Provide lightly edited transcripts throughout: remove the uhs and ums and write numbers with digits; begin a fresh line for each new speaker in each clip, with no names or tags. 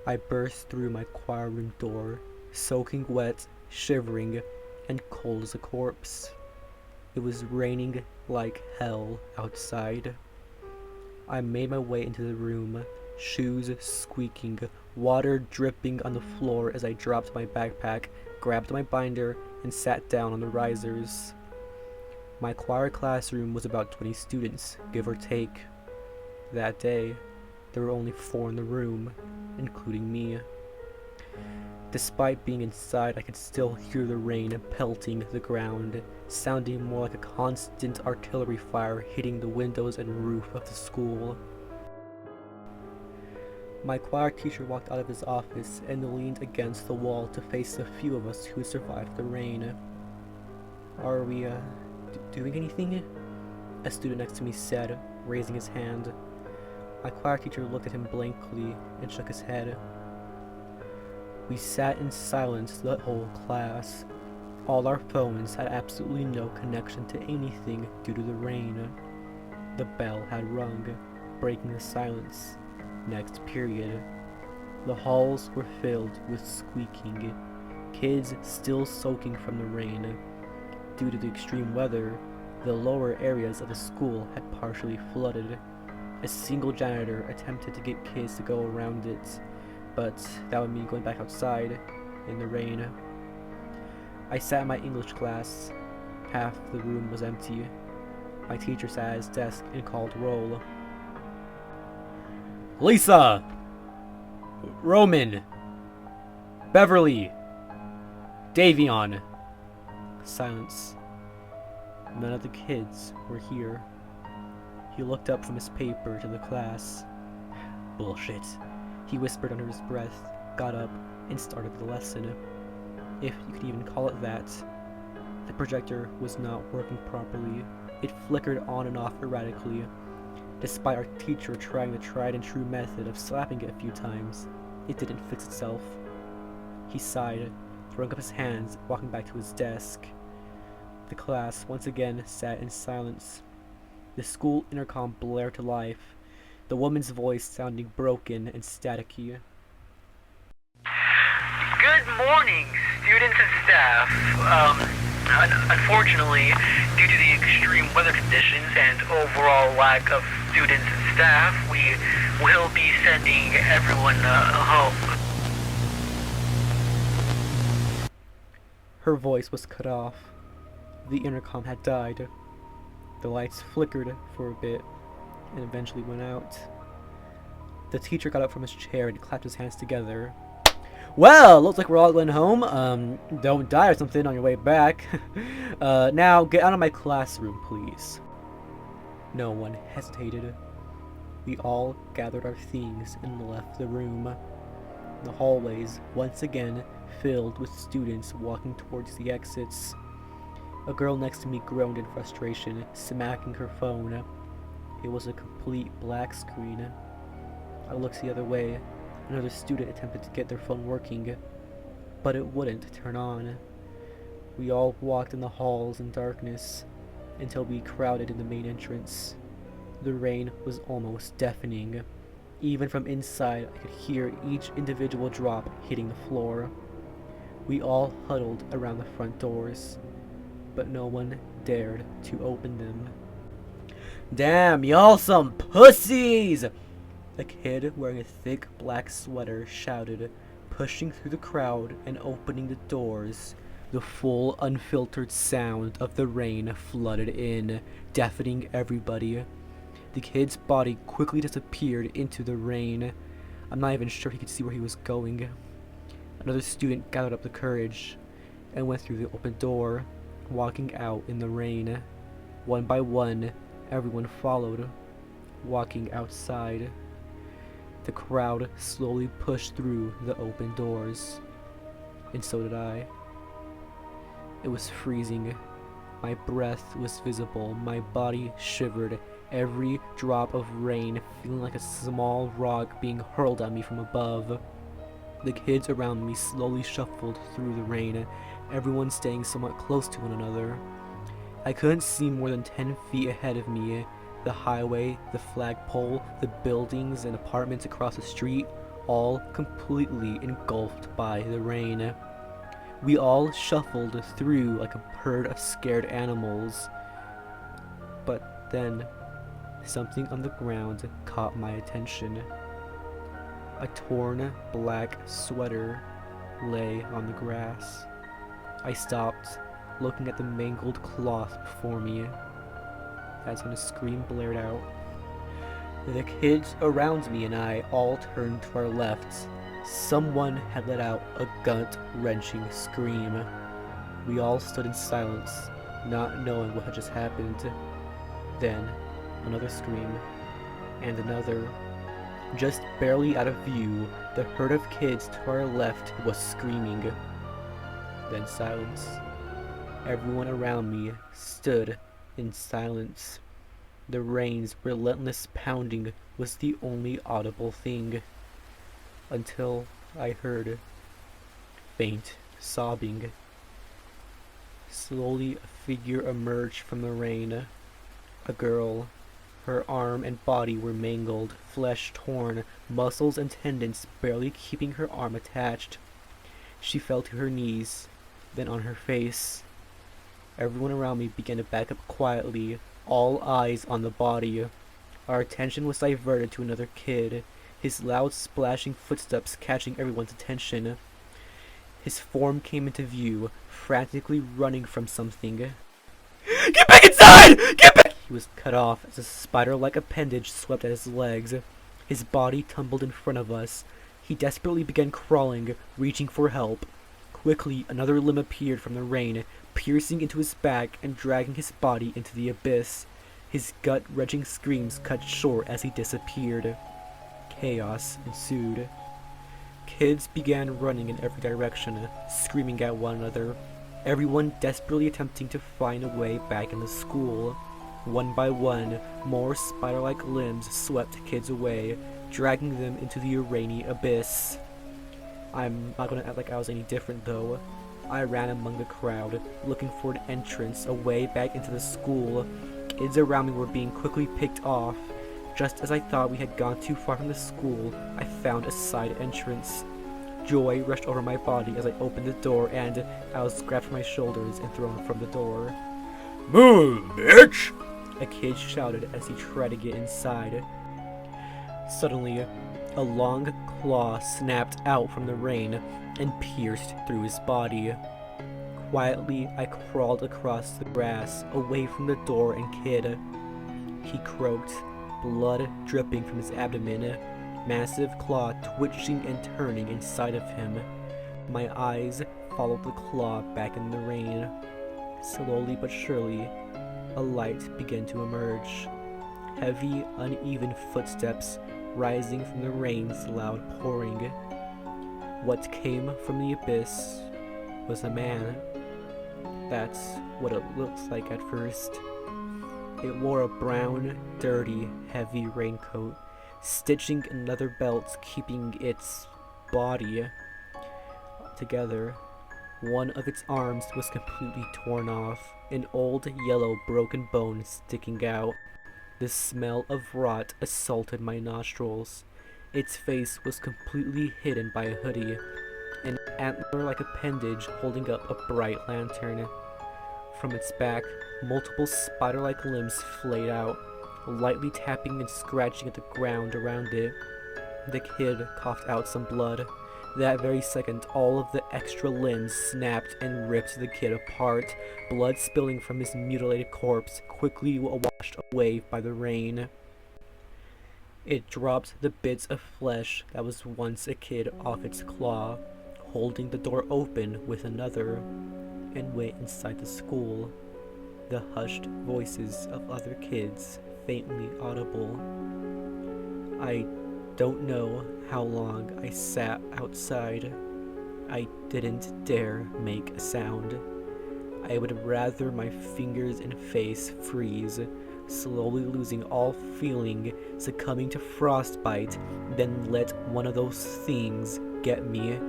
I burst through my choir room door, soaking wet, shivering, and cold as a corpse. It was raining like hell outside. I made my way into the room, shoes squeaking, water dripping on the floor as I dropped my backpack, grabbed my binder, and sat down on the risers. My choir classroom was about 20 students, give or take. That day, there were only 4 in the room, including me. Despite being inside, I could still hear the rain pelting the ground, sounding more like a constant artillery fire hitting the windows and roof of the school. My choir teacher walked out of his office and leaned against the wall to face the few of us who survived the rain. "Are we, doing anything?" a student next to me said, raising his hand. My choir teacher looked at him blankly and shook his head. We sat in silence the whole class. All our phones had absolutely no connection to anything due to the rain. The bell had rung, breaking the silence. Next period. The halls were filled with squeaking, kids still soaking from the rain. Due to the extreme weather, the lower areas of the school had partially flooded. A single janitor attempted to get kids to go around it, but that would mean going back outside in the rain. I sat in my English class. Half the room was empty. My teacher sat at his desk and called roll. "Lisa! Roman! Beverly! Davion!" Silence. None of the kids were here. He looked up from his paper to the class. "Bullshit," he whispered under his breath, got up, and started the lesson. If you could even call it that. The projector was not working properly. It flickered on and off erratically. Despite our teacher trying the tried and true method of slapping it a few times, it didn't fix itself. He sighed, throwing up his hands, walking back to his desk. The class once again sat in silence. The school intercom blared to life, the woman's voice sounding broken and staticky.
Good morning, students and staff. Unfortunately, due to the extreme weather conditions and overall lack of students and staff, we will be sending everyone home.
Her voice was cut off. The intercom had died. The lights flickered for a bit and eventually went out. The teacher got up from his chair and clapped his hands together. "Well, looks like we're all going home. Don't die or something on your way back. Now get out of my classroom, please." No one hesitated. We all gathered our things and left the room. The hallways, once again, filled with students walking towards the exits. A girl next to me groaned in frustration, smacking her phone. It was a complete black screen. I looked the other way. Another student attempted to get their phone working, but it wouldn't turn on. We all walked in the halls in darkness until we crowded in the main entrance. The rain was almost deafening. Even from inside, I could hear each individual drop hitting the floor. We all huddled around the front doors, but no one dared to open them. "Damn, y'all some pussies!" A kid wearing a thick black sweater shouted, pushing through the crowd and opening the doors. The full, unfiltered sound of the rain flooded in, deafening everybody. The kid's body quickly disappeared into the rain. I'm not even sure he could see where he was going. Another student gathered up the courage and went through the open door, walking out in the rain. One by one, everyone followed, walking outside. The crowd slowly pushed through the open doors, and so did I. It was freezing. My breath was visible, my body shivered, every drop of rain feeling like a small rock being hurled at me from above. The kids around me slowly shuffled through the rain, everyone staying somewhat close to one another. I couldn't see more than 10 feet ahead of me. The highway, the flagpole, the buildings and apartments across the street, all completely engulfed by the rain. We all shuffled through like a herd of scared animals. But then, something on the ground caught my attention. A torn black sweater lay on the grass. I stopped, looking at the mangled cloth before me. That's when a scream blared out. The kids around me and I all turned to our left. Someone had let out a gut-wrenching scream. We all stood in silence, not knowing what had just happened. Then, another scream, and another. Just barely out of view, the herd of kids to our left was screaming. Then silence. Everyone around me stood in silence. The rain's relentless pounding was the only audible thing. Until I heard faint sobbing. Slowly a figure emerged from the rain. A girl. Her arm and body were mangled, flesh torn, muscles and tendons barely keeping her arm attached. She fell to her knees, then on her face. Everyone around me began to back up quietly, all eyes on the body. Our attention was diverted to another kid, his loud splashing footsteps catching everyone's attention. His form came into view, frantically running from something. Get back inside! Get back! He was cut off as a spider-like appendage swept at his legs. His body tumbled in front of us. He desperately began crawling, reaching for help. Quickly, another limb appeared from the rain, piercing into his back and dragging his body into the abyss. His gut-wrenching screams cut short as he disappeared. Chaos ensued. Kids began running in every direction, screaming at one another. Everyone desperately attempting to find a way back into school. One by one, more spider-like limbs swept kids away, dragging them into the rainy abyss. I'm not gonna act like I was any different though. I ran among the crowd, looking for an entrance, a way back into the school. Kids around me were being quickly picked off. Just as I thought we had gone too far from the school, I found a side entrance. Joy rushed over my body as I opened the door and I was grabbed from my shoulders and thrown from the door.
Move, bitch!
A kid shouted as he tried to get inside. Suddenly, a long claw snapped out from the rain and pierced through his body. Quietly, I crawled across the grass, away from the door and kid. He croaked, blood dripping from his abdomen, massive claw twitching and turning inside of him. My eyes followed the claw back in the rain. Slowly but surely, a light began to emerge. Heavy, uneven footsteps rising from the rain's loud pouring. What came from the abyss was a man. That's what it looks like at first. It wore a brown, dirty, heavy raincoat, stitching in leather belts keeping its body together. One of its arms was completely torn off, an old yellow broken bone sticking out. The smell of rot assaulted my nostrils. Its face was completely hidden by a hoodie, an antler-like appendage holding up a bright lantern. From its back, multiple spider-like limbs flayed out, lightly tapping and scratching at the ground around it. The kid coughed out some blood. That very second, all of the extra limbs snapped and ripped the kid apart, blood spilling from his mutilated corpse, quickly washed away by the rain. It dropped the bits of flesh that was once a kid off its claw, holding the door open with another, and went inside the school. The hushed voices of other kids faintly audible. I don't know how long I sat outside. I didn't dare make a sound. I would rather my fingers and face freeze, slowly losing all feeling, succumbing to frostbite, than let one of those things get me.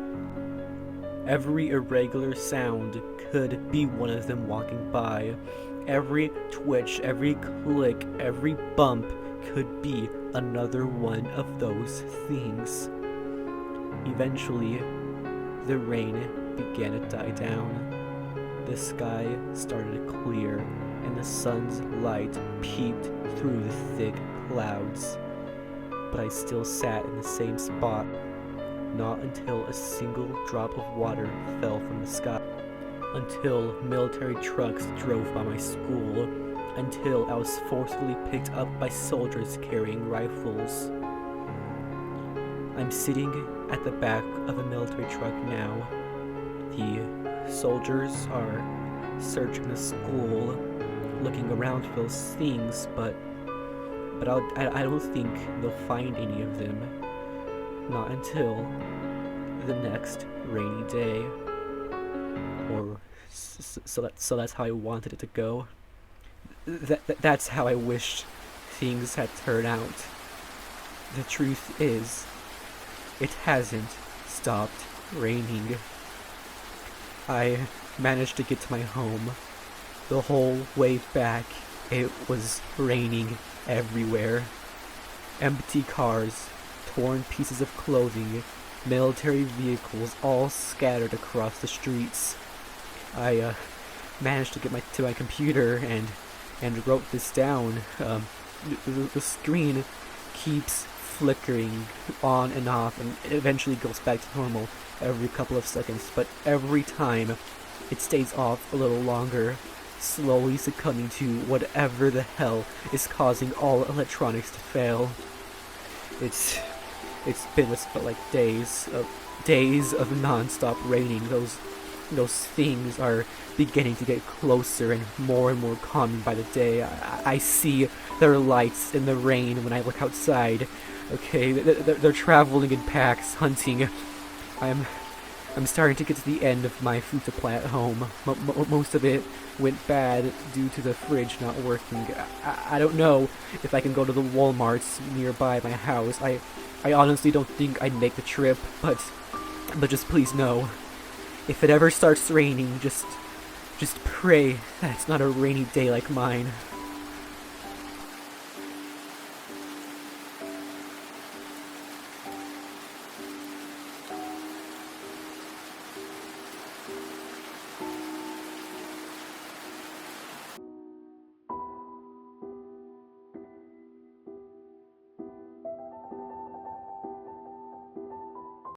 Every irregular sound could be one of them walking by. Every twitch, every click, every bump could be another one of those things. Eventually, the rain began to die down. The sky started to clear, and the sun's light peeped through the thick clouds. But I still sat in the same spot, not until a single drop of water fell from the sky, until military trucks drove by my school, until I was forcibly picked up by soldiers carrying rifles. I'm sitting at the back of a military truck now. The soldiers are searching the school, looking around for those things, but I don't think they'll find any of them. Not until the next rainy day. Or so that's how I wanted it to go. That's how I wished things had turned out. The truth is, it hasn't stopped raining. I managed to get to my home. The whole way back, it was raining everywhere. Empty cars, torn pieces of clothing, military vehicles all scattered across the streets. I managed to get to my computer and wrote this down. The screen keeps flickering on and off, and it eventually goes back to normal every couple of seconds, but every time it stays off a little longer, slowly succumbing to whatever the hell is causing all electronics to fail. It's been what's felt like days of non-stop raining. Those things are beginning to get closer and more common by the day. I see their lights in the rain when I look outside. Okay, they're traveling in packs, hunting. I'm starting to get to the end of my food supply at home. Most of it went bad due to the fridge not working. I don't know if I can go to the Walmarts nearby my house. I honestly don't think I'd make the trip, but just please know, if it ever starts raining, just pray that it's not a rainy day like mine.